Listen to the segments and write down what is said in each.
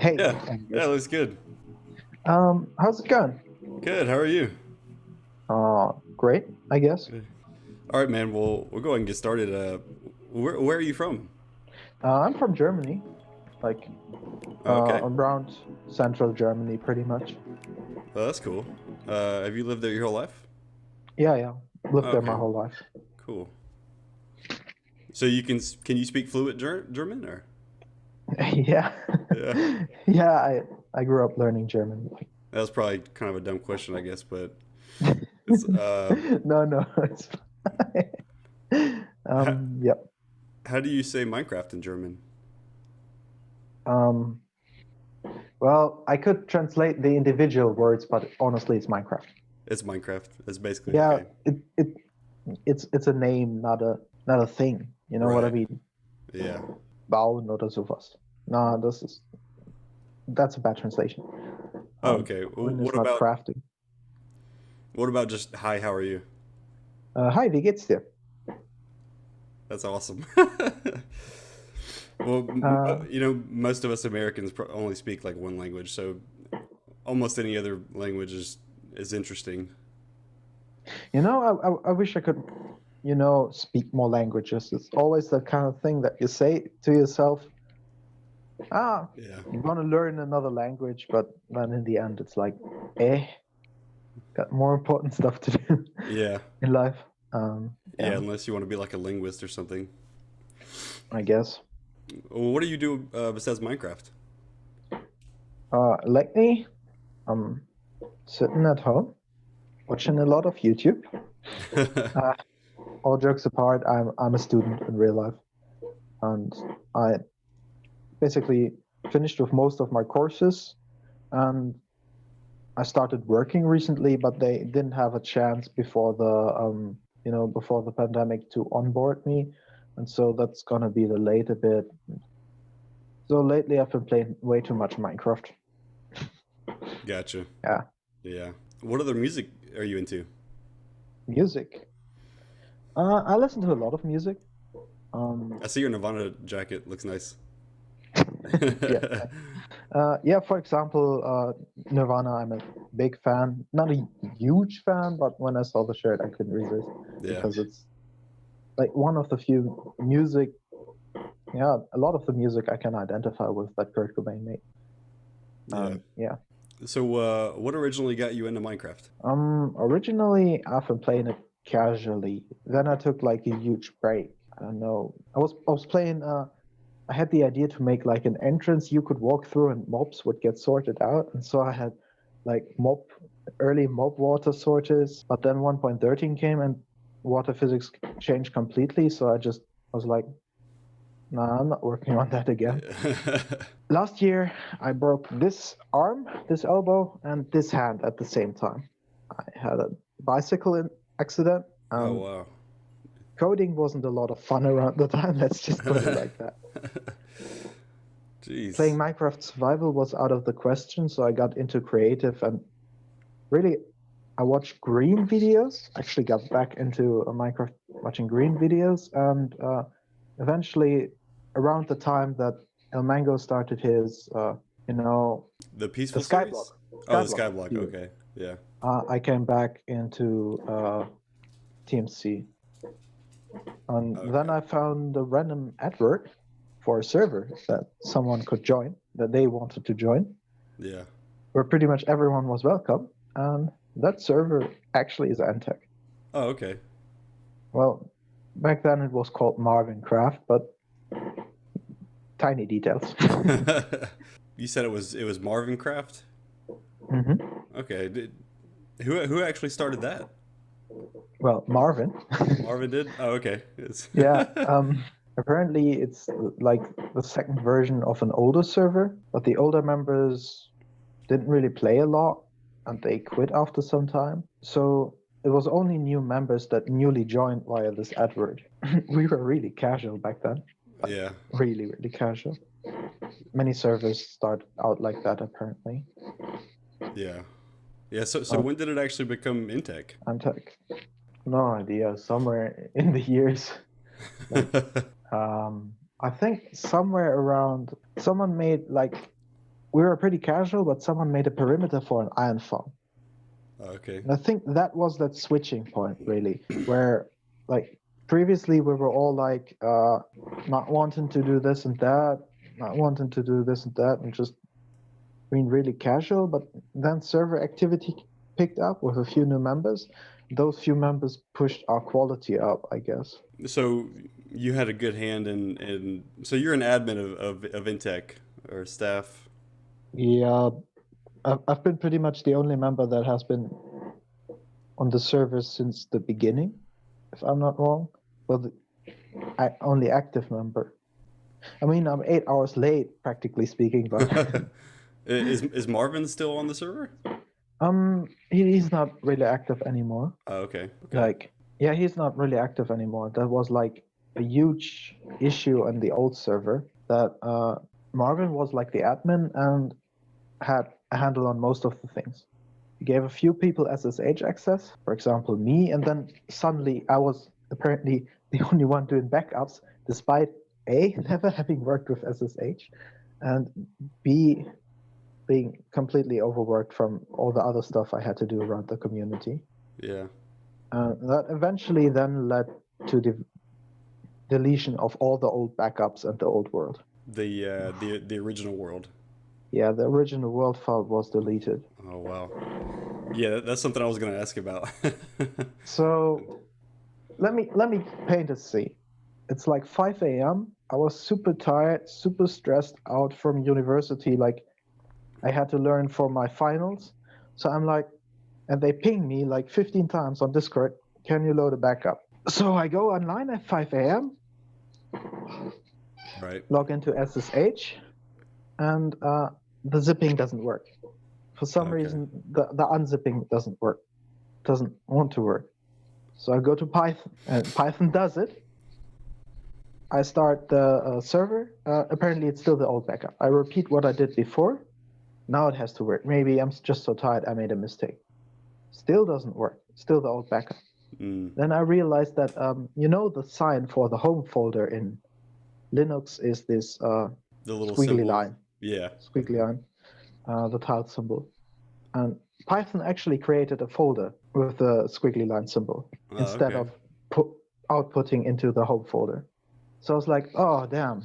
Hey, Yeah, yeah, Angus. looks good. How's it going? Good. How are you? Great, I guess. Good. All right, man. We'll go ahead and get started. Where are you from? I'm from Germany, like Okay, around central Germany, pretty much. well, that's cool. Have you lived there your whole life? Yeah, yeah. Lived there my Okay, whole life. cool. So can you speak fluent German or? Yeah, Yeah, yeah. I grew up learning German. that was probably kind of a dumb question, I guess, but it's No, no, it's fine. how, Yep. how do you say Minecraft in German? Um, well, I could translate the individual words, but honestly, it's Minecraft. It's Minecraft. That's basically Yeah, okay. it's a name, not a thing. You know what I Right. mean? Yeah. Bauen oder sowas. No, that's a bad translation. Oh, okay. When it's not crafting. What about just hi? How are you? Hi, wie geht's dir? That's awesome. Well, Uh, most of us Americans only speak like one language, so almost any other language is interesting. I wish I could, speak more languages. It's always that kind of thing that you say to yourself, Yeah, you want to learn another language, but then in the end, it's like, eh, got more important stuff to do yeah, in life. yeah. Yeah, Unless you want to be like a linguist or something. I guess. Well, what do you do besides Minecraft? Lately, I'm sitting at home watching a lot of YouTube. Uh, all jokes apart, I'm a student in real life, and I basically finished with most of my courses, and I started working recently, but they didn't have a chance before before the pandemic to onboard me, and so that's gonna be delayed a bit. So lately, I've been playing way too much Minecraft. Gotcha. Yeah, Yeah. What other music are you into? music. I listen to a lot of music. Um, I see your Nirvana jacket. Looks nice. yeah, yeah. For example, Nirvana. I'm a big fan. Not a huge fan, but when I saw the shirt, I couldn't resist Yeah. because it's like one of the few music. Yeah, a lot of the music I can identify with that Kurt Cobain made. Yeah. Yeah. So, what originally got you into Minecraft? Originally I've been playing it casually. Then I took like a huge break. I don't know. I was playing. I had the idea to make like an entrance you could walk through and mobs would get sorted out. And so I had like early mob water sorters. But then 1.13 came and water physics changed completely. So I just was like, nah, I'm not working on that again. Last year, I broke this arm, this elbow, and this hand at the same time. I had a bicycle accident. Oh wow. Coding wasn't a lot of fun around the time. Let's just put it like that. Playing Jeez. Minecraft Survival was out of the question, so I got into creative and really, I watched green videos. Actually, got back into Minecraft watching green videos, and eventually, around the time that El Mango started his, The the Peaceful Skyblock, series? Oh, the Skyblock Skyblock. series, Okay. Yeah. I came back into TMC, and then Okay. I found a random advert for a server that someone could join, that they wanted to join, Yeah. where pretty much everyone was welcome, and that server actually is EndTech. Oh, okay. Well, back then it was called MarvinCraft, but tiny details. You said it was MarvinCraft? Hmm. Okay. Who actually started that? Well, Marvin. Marvin did? Oh, okay. Yeah. Apparently, it's like the second version of an older server, but the older members didn't really play a lot, and they quit after some time. So it was only new members that newly joined via this advert. We were really casual back then, like Yeah. really, really casual. Many servers start out like that, apparently. Yeah. Yeah, so when did it actually become Intec? Intec. No idea. Somewhere in the years, like I think somewhere around someone made like we were pretty casual, but someone made a perimeter for an iron farm. Okay. And I think that was that switching point, really, where like previously we were all like not wanting to do this and that, not wanting to do this and that, and just being really casual. But then server activity picked up with a few new members. Those few members pushed our quality up, I guess. So you had a good hand in so you're an admin of Intec or staff. Yeah, I've been pretty much the only member that has been on the server since the beginning, if I'm not wrong. Well, only active member. I mean, I'm 8 hours late, practically speaking, but Is Marvin still on the server? he's not really active anymore. Oh, okay. Like, yeah, he's not really active anymore. That was like a huge issue on the old server that Marvin was like the admin and had a handle on most of the things. He gave a few people SSH access, for example, me, and then suddenly I was apparently the only one doing backups, despite A, never having worked with SSH, and B, being completely overworked from all the other stuff I had to do around the community. Yeah. That eventually then led to the deletion of all the old backups and the old world. The original world. Yeah, the original world file was deleted. Oh wow. Yeah, that's something I was going to ask about. So let me paint a scene. It's like 5 a.m. I was super tired, super stressed out from university. Like I had to learn for my finals. So I'm like, and they ping me like 15 times on Discord, can you load a backup? So I go online at 5 a.m. Right. Log into SSH, and the zipping doesn't work. For some reason, the unzipping doesn't work, doesn't want to work. So I go to Python, and Python does it. I start the server. Apparently, it's still the old backup. I repeat what I did before. Now it has to work. Maybe I'm just so tired I made a mistake. Still doesn't work. Still the old backup. Then I realized that, the sign for the home folder in Linux is this the little squiggly symbol. line. Yeah. Squiggly line. The tilde symbol. And Python actually created a folder with the squiggly line symbol instead of outputting into the home folder. So I was like, oh, damn,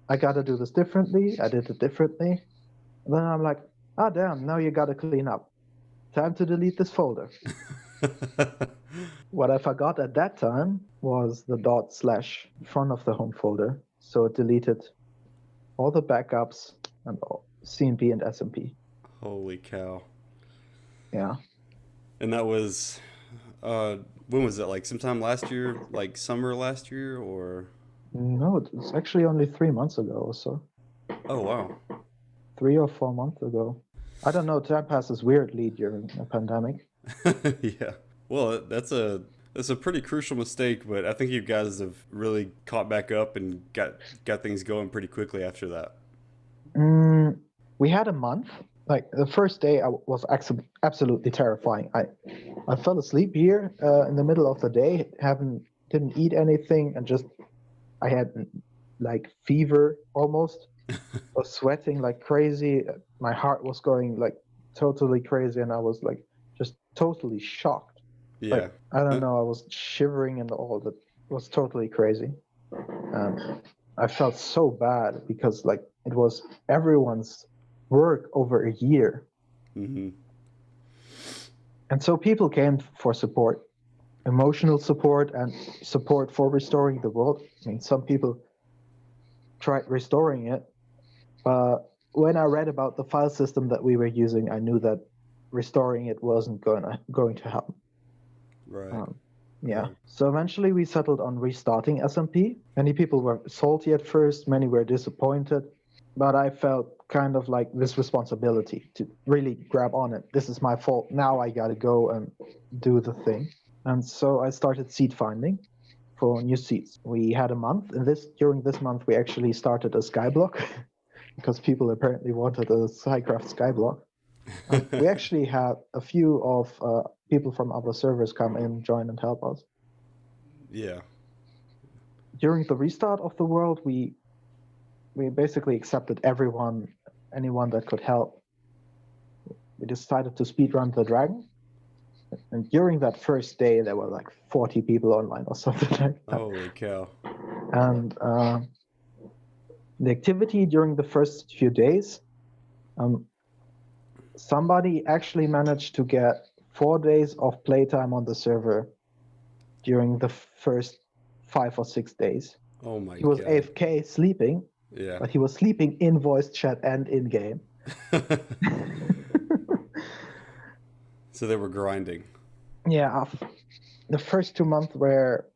I got to do this differently. I did it differently. And then I'm like, oh, damn, now you got to clean up. Time to delete this folder. What I forgot at that time was the / front of the home folder. So it deleted all the backups and all CMP and SMP. Holy cow. Yeah. And that was, when was that? Like sometime last year, like summer last year, or? No, it's actually only 3 months ago or so. Oh, wow. 3 or 4 months ago. I don't know, time passes weirdly during a pandemic. Yeah. Well, that's a pretty crucial mistake, but I think you guys have really caught back up and got things going pretty quickly after that. We had a month. Like the first day was absolutely terrifying. I fell asleep here in the middle of the day, didn't eat anything, and just I had like fever almost. Was sweating like crazy. My heart was going like totally crazy, and I was like just totally shocked. Yeah. Like, I don't know. I was shivering and all that. Was totally crazy. I felt so bad because like it was everyone's work over a year. Mm-hmm. And so people came for support, emotional support and support for restoring the world. I mean, some people tried restoring it. When I read about the file system that we were using, I knew that restoring it wasn't going to happen. Right. Yeah. So eventually we settled on restarting SMP. Many people were salty at first, many were disappointed, but I felt kind of like this responsibility to really grab on it. This is my fault. Now I got to go and do the thing. And so I started seed finding for new seeds. We had a month, and during this month we actually started a skyblock because people apparently wanted a SciCraft skyblock. We actually had a few of people from other servers come in, join, and help us. Yeah. During the restart of the world, we basically accepted everyone anyone that could help. We decided to speedrun the dragon. And during that first day, there were like 40 people online or something like that. Holy cow. And the activity during the first few days, somebody actually managed to get 4 days of playtime on the server during the first 5 or 6 days. Oh my god. He was AFK sleeping, Yeah. but he was sleeping in voice chat and in game. So they were grinding. Yeah, the first 2 months where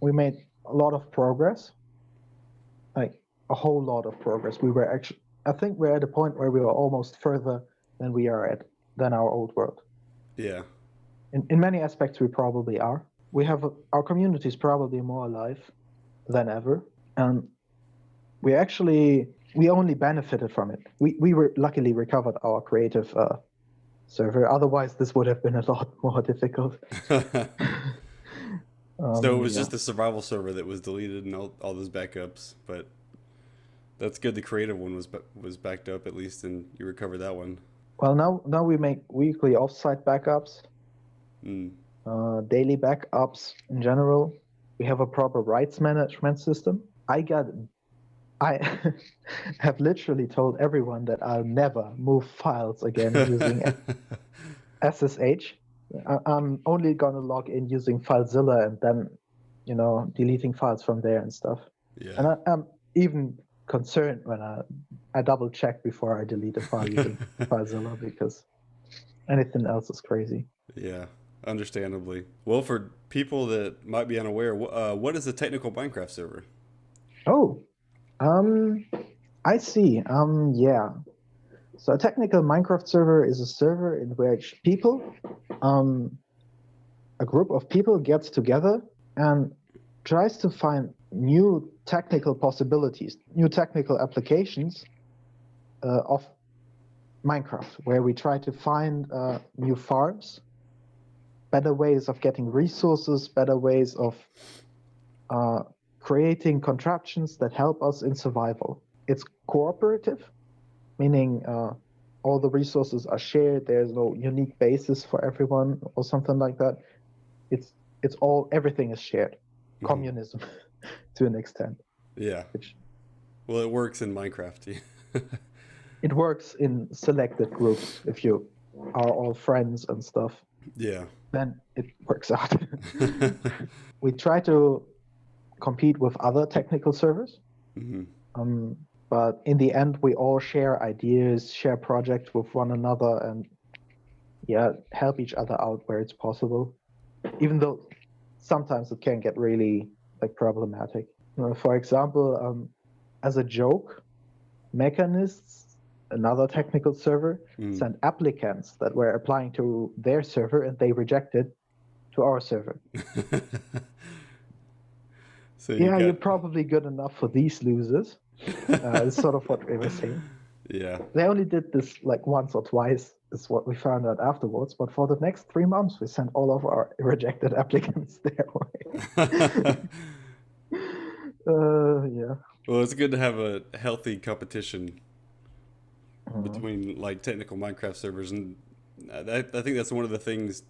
we made a lot of progress, like a whole lot of progress. We were actually, I think we're at a point where we were almost further than we are at than our old world. Yeah. In many aspects, we probably are. We have our community is probably more alive than ever, and we only benefited from it. We were luckily recovered our creative server. Otherwise, this would have been a lot more difficult. So it was just the survival server that was deleted and all those backups, but that's good. The creative one was backed up at least, and you recovered that one. Well, now we make weekly offsite backups, daily backups in general. We have a proper rights management system. I have literally told everyone that I'll never move files again using SSH. I'm only gonna log in using FileZilla and then, deleting files from there and stuff. Yeah. And I'm even concerned when I double check before I delete a file using FileZilla, because anything else is crazy. Yeah, understandably. Well, for people that might be unaware, what is a technical Minecraft server? Oh, I see. Yeah. So a technical Minecraft server is a server in which people, a group of people gets together and tries to find new technical possibilities, new technical applications of Minecraft, where we try to find new farms, better ways of getting resources, better ways of creating contraptions that help us in survival. It's cooperative, meaning all the resources are shared. There's no unique basis for everyone or something like that. Everything is shared. Mm-hmm. Communism to an extent. Yeah. Well, it works in Minecraft. It works in selected groups. If you are all friends and stuff, yeah, then it works out. We try to compete with other technical servers. Mm-hmm. But in the end, we all share ideas, share projects with one another, and help each other out where it's possible. Even though sometimes it can get really problematic. For example, as a joke, Mechanists, another technical server, sent applicants that were applying to their server, and they rejected to our server. So you're probably good enough for these losers. It's sort of what we were saying. Yeah. They only did this once or twice, is what we found out afterwards. But for the next 3 months, we sent all of our rejected applicants their way. Yeah. Well, it's good to have a healthy competition between technical Minecraft servers, and I think that's one of the things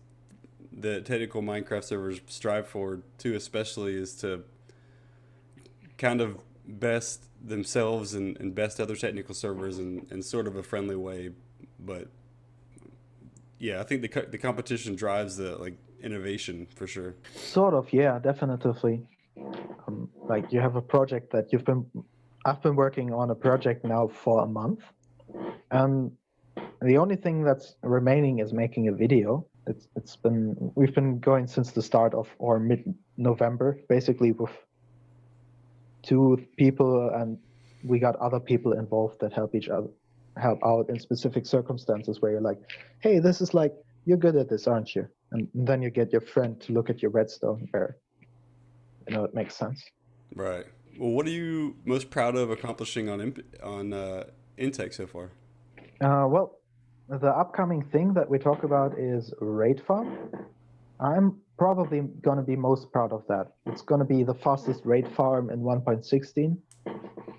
that technical Minecraft servers strive for too, especially is to kind of best themselves and best other technical servers in sort of a friendly way. But yeah, I think the competition drives the innovation for sure. Sort of, yeah, definitely. You have a project that I've been working on a project now for a month, and the only thing that's remaining is making a video. We've been going since the start of, or mid-November, basically, with 2 people, and we got other people involved that help out in specific circumstances where you're like, hey, this is you're good at this, aren't you? And then you get your friend to look at your redstone where it makes sense. Right. Well, what are you most proud of accomplishing on Intec so far? Well, the upcoming thing that we talk about is raid farm. I'm probably going to be most proud of that. It's going to be the fastest raid farm in 1.16.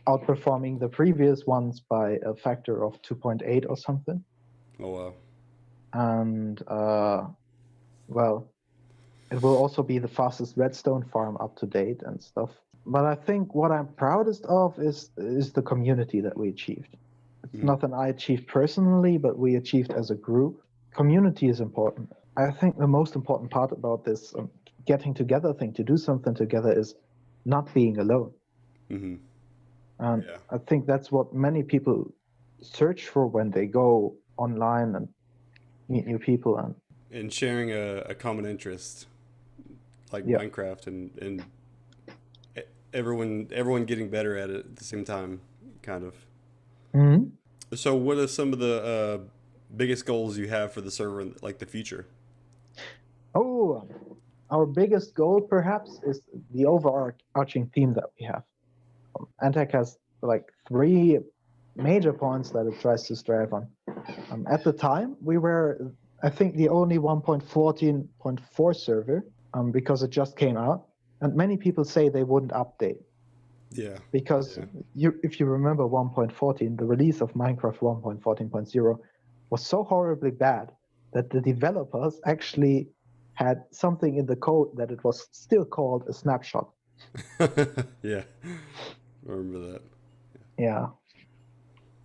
outperforming the previous ones by a factor of 2.8 or something. Oh wow! And well, it will also be the fastest redstone farm up to date and stuff. But I think what I'm proudest of is the community that we achieved. It's nothing I achieved personally, but we achieved as a group. Community is important. I think the most important part about this getting together thing to do something together is not being alone. Mm-hmm. And I think that's what many people search for when they go online and meet new people and sharing a common interest like Minecraft and everyone getting better at it at the same time, kind of. Mm-hmm. So what are some of the biggest goals you have for the server in like the future? Oh, our biggest goal perhaps is the overarching theme that we have. Intec has like 3 major points that it tries to strive on. At the time, we were, I think, the only 1.14.4 server because it just came out, and many people say they wouldn't update. Yeah. Because if you remember 1.14, the release of Minecraft 1.14.0 was so horribly bad that the developers actually had something in the code that it was still called a snapshot. Yeah, I remember that. Yeah.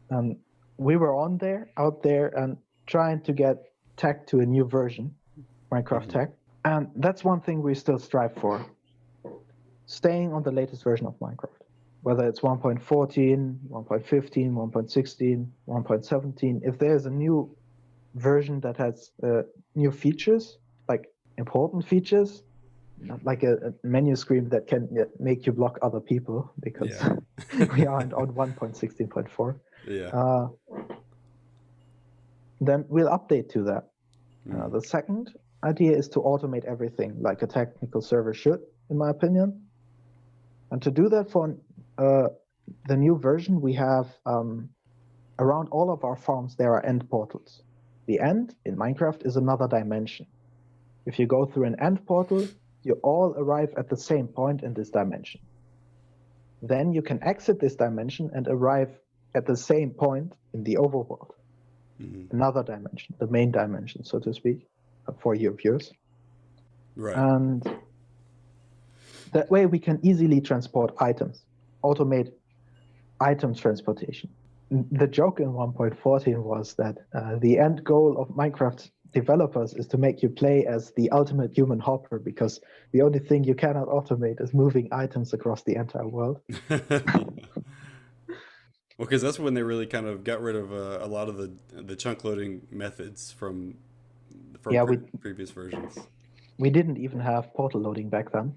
And we were out there, and trying to get tech to a new version, Minecraft tech. And that's one thing we still strive for. Staying on the latest version of Minecraft. Whether it's 1.14, 1.15, 1.16, 1.17, if there's a new version that has new features, like important features, not like a menu screen that can make you block other people, because we aren't on 1.16.4. Yeah. Then we'll update to that. The second idea is to automate everything like a technical server should, in my opinion. And to do that for the new version, we have around all of our farms, there are end portals. The end in Minecraft is another dimension. If you go through an end portal, you all arrive at the same point in this dimension. Then you can exit this dimension and arrive at the same point in the overworld. Another dimension, the main dimension, so to speak, for your viewers. Right. And that way we can easily transport items, automate item transportation. The joke in 1.14 was that the end goal of Minecraft developers is to make you play as the ultimate human hopper, because the only thing you cannot automate is moving items across the entire world. Well, because that's when they really kind of got rid of a lot of the chunk loading methods from previous versions. We didn't even have portal loading back then.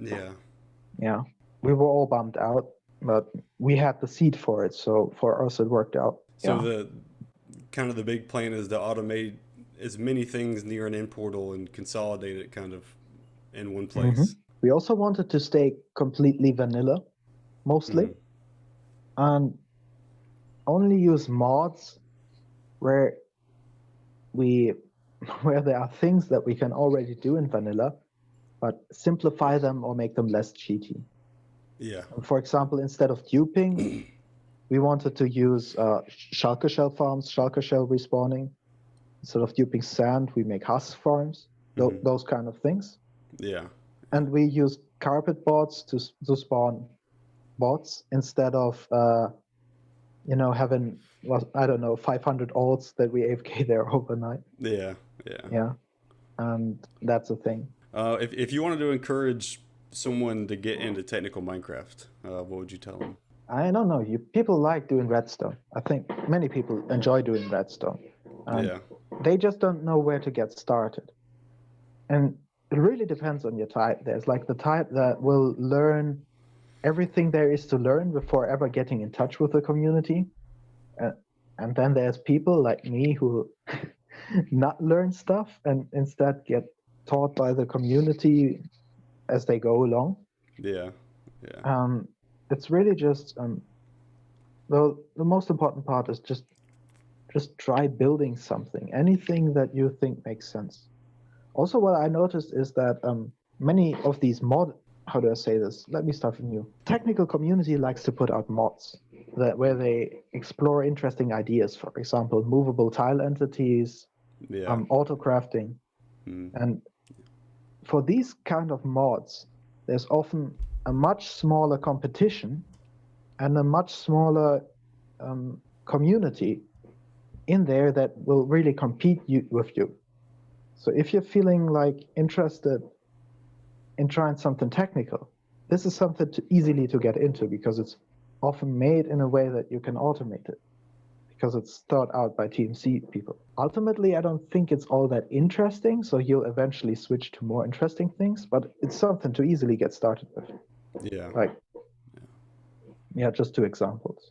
Yeah. We were all bummed out, but we had the seed for it, so for us it worked out. So the big plan is to automate as many things near an end portal and consolidate it kind of in one place. We also wanted to stay completely vanilla, mostly, and only use mods where there are things that we can already do in vanilla, but simplify them or make them less cheaty. Yeah. For example, instead of duping, we wanted to use shulker shell farms, shulker shell respawning. Instead of duping sand, we make husk farms, those kind of things. Yeah. And we use carpet bots to spawn bots instead of having 500 alts that we AFK there overnight. Yeah. And that's the thing. If you wanted to encourage someone to get into technical Minecraft, what would you tell them? I don't know. People like doing redstone. I think many people enjoy doing redstone. They just don't know where to get started. And it really depends on your type. There's like the type that will learn everything there is to learn before ever getting in touch with the community. And then there's people like me who not learn stuff and instead get taught by the community as they go along. Yeah. It's really just the most important part is just try building something, anything that you think makes sense. Also, what I noticed is that many of these how do I say this? Let me start from you. Technical community likes to put out mods where they explore interesting ideas. For example, movable tile entities, Yeah. auto crafting, and for these kind of mods, there's often a much smaller competition and a much smaller community in there that will really compete with you. So if you're feeling like interested in trying something technical, this is something easily to get into because it's often made in a way that you can automate it because it's thought out by TMC people. Ultimately, I don't think it's all that interesting, so you'll eventually switch to more interesting things, but it's something to easily get started with. Yeah. Just 2 examples.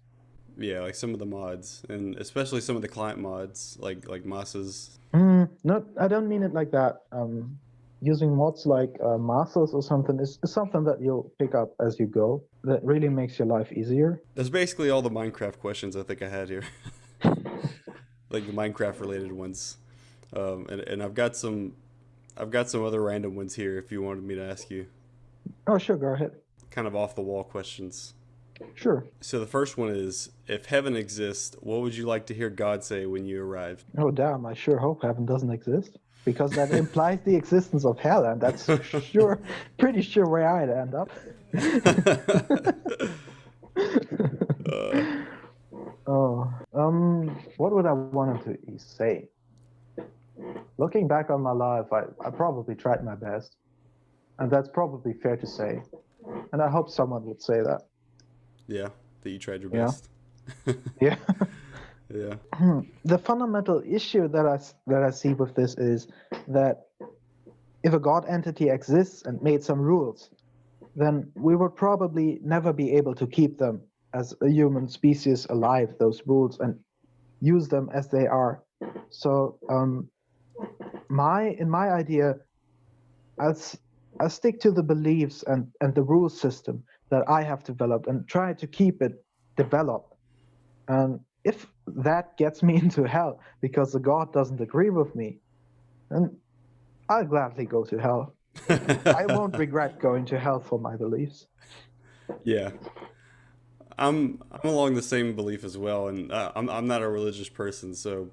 Yeah, like some of the mods, and especially some of the client mods, like Masses. No, I don't mean it like that. Using mods like Masses or something is something that you'll pick up as you go. That really makes your life easier. That's basically all the Minecraft questions I think I had here, like the Minecraft related ones, and I've got some other random ones here if you wanted me to ask you. Oh, sure, go ahead. Kind of off the wall questions. Sure. So the first one is, if heaven exists, what would you like to hear God say when you arrived? Oh, damn, I sure hope heaven doesn't exist, because that implies the existence of hell, and that's pretty sure where I'd end up. What would I want him to say? Looking back on my life, I probably tried my best, and that's probably fair to say, and I hope someone would say that. Yeah, that you tried your best. Yeah. Yeah. The fundamental issue that I see with this is that if a God entity exists and made some rules, then we would probably never be able to keep them as a human species alive, those rules, and use them as they are. So in my idea, I'll stick to the beliefs and the rule system that I have developed and try to keep it developed. And if that gets me into hell because the God doesn't agree with me, then I'll gladly go to hell. I won't regret going to hell for my beliefs. Yeah, I'm along the same belief as well, and I'm not a religious person, so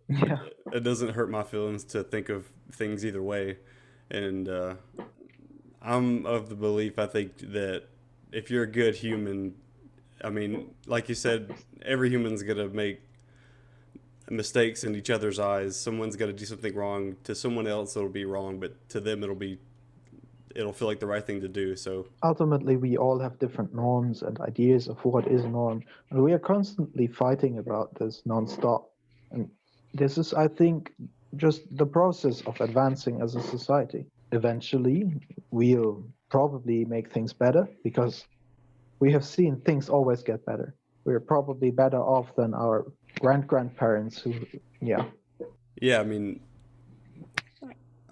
Yeah. it doesn't hurt my feelings to think of things either way. And I'm of the belief, I think, that if you're a good human, I mean, like you said, every human's gonna make mistakes in each other's eyes. Someone's gonna do something wrong to someone else. It'll be wrong, but to them, it'll feel like the right thing to do. So Ultimately, we all have different norms and ideas of what is norm, and we are constantly fighting about this nonstop. And this is, I think, just the process of advancing as a society. Eventually, we'll probably make things better because we have seen things always get better. We're probably better off than our grandparents who, yeah. Yeah, I mean,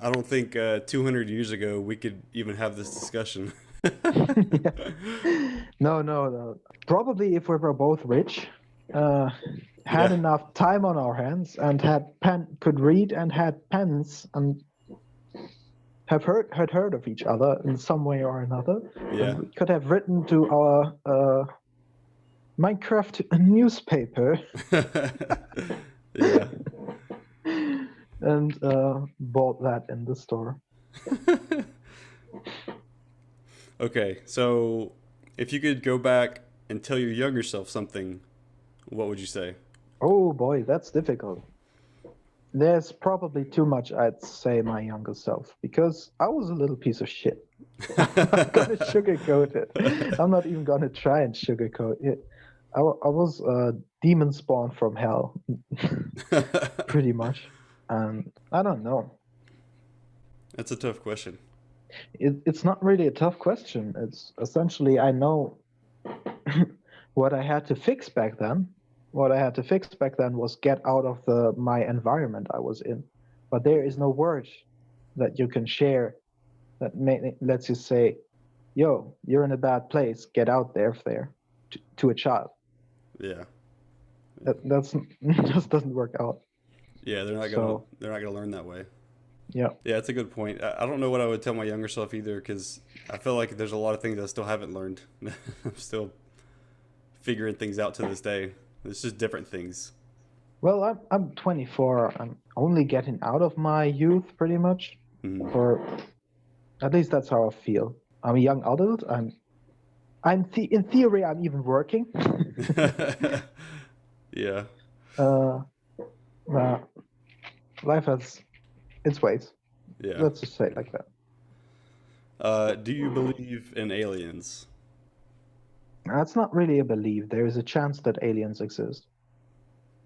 I don't think 200 years ago we could even have this discussion. Yeah. No. Probably if we were both rich, had enough time on our hands, and could read and had pens and have heard of each other in some way or another. Yeah. And we could have written to our Minecraft newspaper. Yeah. And bought that in the store. Okay, so if you could go back and tell your younger self something, what would you say? Oh boy, that's difficult. There's probably too much I'd say my younger self, because I was a little piece of shit. I'm gonna sugarcoat it. I'm not even gonna try and sugarcoat it. I was a demon spawn from hell, pretty much. And I don't know. That's a tough question. It's not really a tough question. It's essentially, I know what I had to fix back then. What I had to fix back then was get out of my environment I was in. But there is no word that you can share that lets you say, yo, you're in a bad place, get out there to a child. Yeah. That just doesn't work out. Yeah, they're not gonna learn that way. Yeah. Yeah, that's a good point. I don't know what I would tell my younger self either, because I feel like there's a lot of things I still haven't learned. I'm still figuring things out to this day. It's just different things. Well, I'm 24. I'm only getting out of my youth, pretty much. Mm. Or at least that's how I feel. I'm a young adult. In theory, I'm even working. Yeah. But life has its ways. Yeah. Let's just say it like that. Do you believe in aliens? That's not really a belief. There is a chance that aliens exist.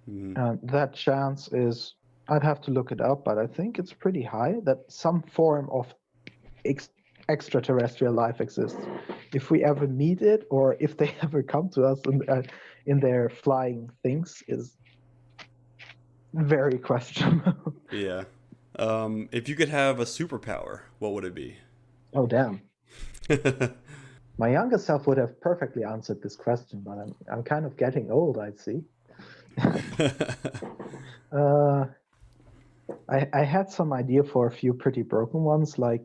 Mm. And that chance is, I'd have to look it up, but I think it's pretty high that some form of extraterrestrial life exists. If we ever meet it, or if they ever come to us in their flying things, is very questionable. Yeah. If you could have a superpower, what would it be? Oh, damn. My younger self would have perfectly answered this question, but I'm kind of getting old, I see. I had some idea for a few pretty broken ones, like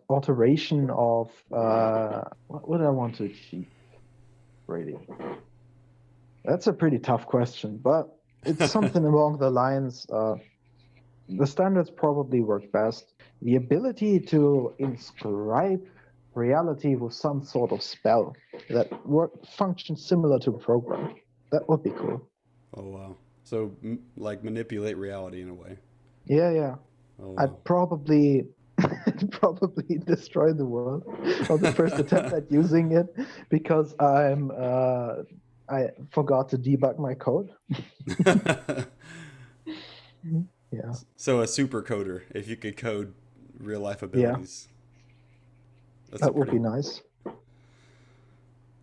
alteration of what would I want to achieve? Really, that's a pretty tough question, but it's something along the lines. The standards probably work best. The ability to inscribe reality with some sort of spell that functions similar to a program. That would be cool. Oh, wow. So, like, manipulate reality in a way. Yeah. Oh, wow. I'd probably destroy the world on the first attempt at using it because I forgot to debug my code. Yeah. So a super coder, if you could code real life abilities. Yeah. That would be nice.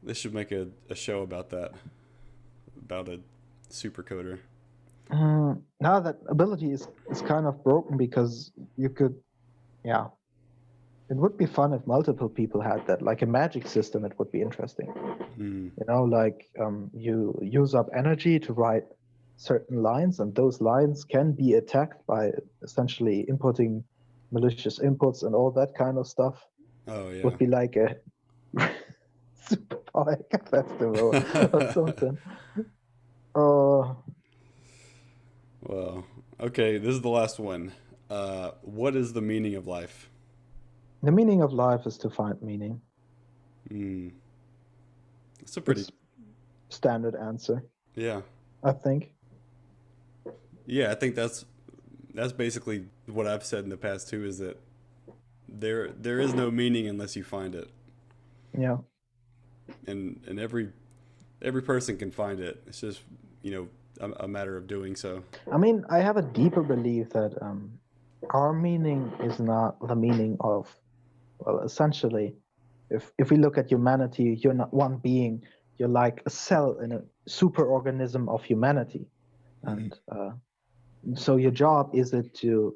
They should make a show about that. About a super coder. Now that ability is kind of broken because you could, yeah. It would be fun if multiple people had that, like a magic system. It would be interesting. You know, like you use up energy to write certain lines, and those lines can be attacked by essentially inputting malicious inputs and all that kind of stuff. Oh, yeah. Would be like a superpower festival or something. Oh. Well, okay, this is the last one. What is the meaning of life? The meaning of life is to find meaning. It's a pretty standard answer. Yeah. I think. Yeah, I think that's basically what I've said in the past too, is that there is no meaning unless you find it. Yeah. And every person can find it. It's just, a matter of doing so. I mean, I have a deeper belief that our meaning is not the meaning of, well, essentially, if we look at humanity, you're not one being, you're like a cell in a superorganism of humanity. And so your job is it to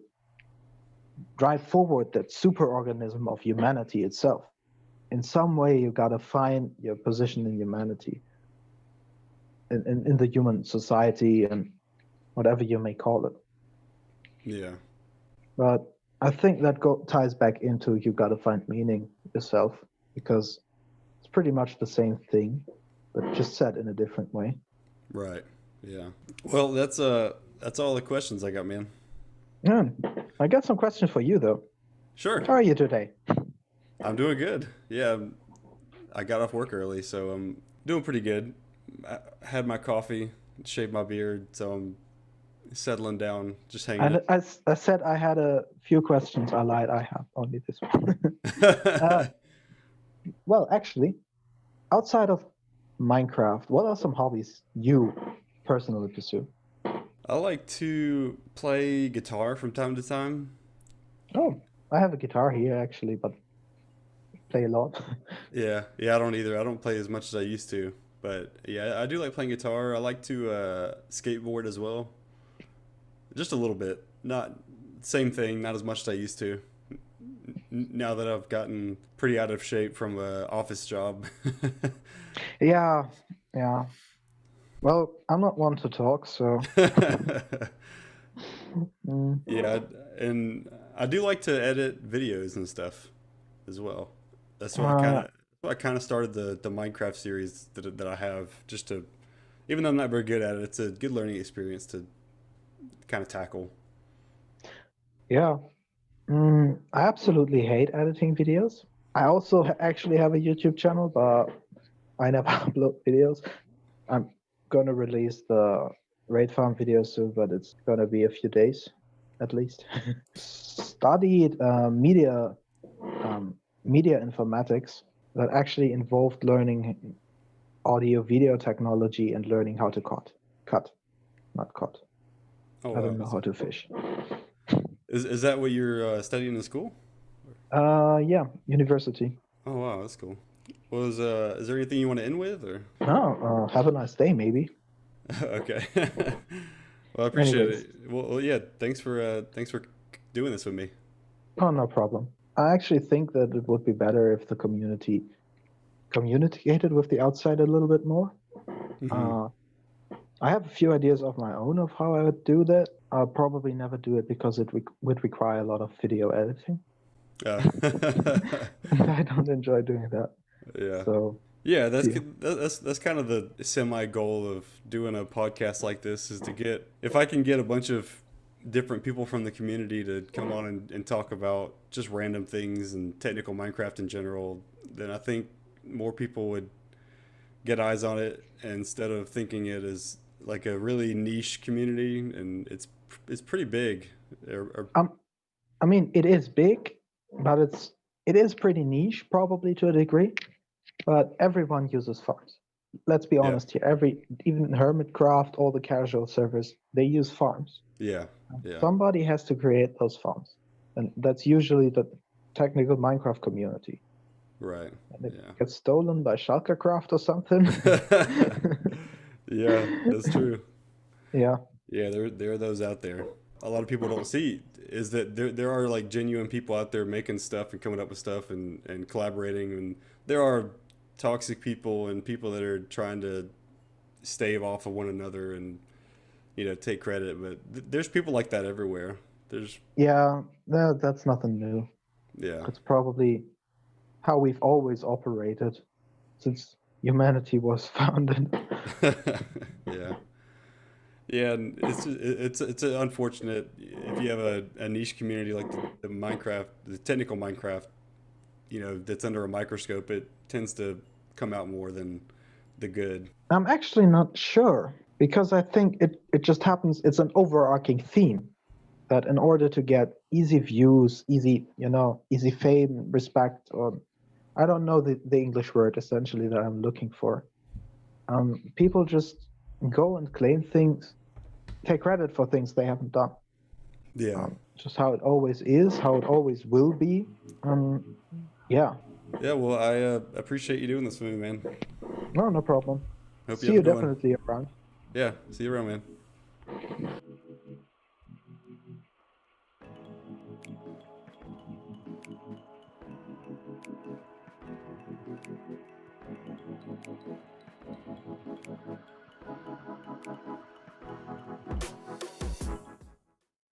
drive forward that superorganism of humanity itself. In some way, you got to find your position in humanity, in the human society, and whatever you may call it. Yeah. But I think that ties back into you got to find meaning yourself, because it's pretty much the same thing, but just said in a different way. Right. Yeah. Well, that's all the questions I got, man. Yeah. I got some questions for you, though. Sure. How are you today? I'm doing good. Yeah. I got off work early, so I'm doing pretty good. I had my coffee, shaved my beard, so I'm settling down, just hanging out. I said I had a few questions. I lied. I have only this one. Well, actually, outside of Minecraft, what are some hobbies you personally pursue? I like to play guitar from time to time. Oh, I have a guitar here, actually, but play a lot. Yeah, I don't either. I don't play as much as I used to, but yeah, I do like playing guitar. I like to skateboard as well, just a little bit. Not same thing, not as much as I used to. Now that I've gotten pretty out of shape from an office job. Yeah. Well, I'm not one to talk, so Mm. Yeah, and I do like to edit videos and stuff as well. That's why Uh, I kind of started the Minecraft series that I have, just to, even though I'm not very good at it, it's a good learning experience to kind of tackle. yeah. I absolutely hate editing videos. I also actually have a YouTube channel, but I never upload videos. I'm gonna release the raid farm video soon, but it's gonna be a few days at least. Studied um, media informatics that actually involved learning audio video technology and learning how to cut, not cut. Oh I wow, don't know how to fish. is that what you're studying in school? Yeah, university. Oh wow, that's cool. Was is there anything you want to end with or? Oh, have a nice day, maybe. Okay. Well, I appreciate Anyways, it. Well, yeah. Thanks for doing this with me. oh, no problem. I actually think that it would be better if the community communicated with the outside a little bit more. Hmm. Uh, I have a few ideas of my own of how I would do that. I'll probably never do it because it would require a lot of video editing. Uh, And I don't enjoy doing that. yeah. So, Yeah, see. that's kind of the semi goal of doing a podcast like this, is to get, if I can get a bunch of different people from the community to come on and talk about just random things and technical Minecraft in general, then I think more people would get eyes on it instead of thinking it as like a really niche community, and it's pretty big. Um, I mean, it is big, but it is pretty niche, probably to a degree. But everyone uses farms. Let's be Yeah, honest here. Even Hermitcraft, all the casual servers, they use farms. yeah, yeah, Somebody has to create those farms, and that's usually the technical Minecraft community. right, And it yeah. gets stolen by Shulkercraft or something. Yeah, that's true. Yeah. Yeah, there are those out there. A lot of people don't see is that there are like genuine people out there making stuff and coming up with stuff and collaborating, and there are toxic people and people that are trying to stave off of one another and take credit, but there's people like that everywhere. There's Yeah, that's nothing new. yeah. That's probably how we've always operated since humanity was founded. Yeah. Yeah, and it's unfortunate if you have a niche community like the Minecraft, the technical Minecraft, that's under a microscope. It tends to come out more than the good. I'm actually not sure because I think it just happens. It's an overarching theme that in order to get easy views, easy fame, respect, or I don't know the English word essentially that I'm looking for. People just go and claim things, take credit for things they haven't done. Yeah. Just how it always is, how it always will be. Yeah, Yeah. Well, I appreciate you doing this with me, man. no problem. Hope you See have a you good one. definitely around. Yeah. See you around, man.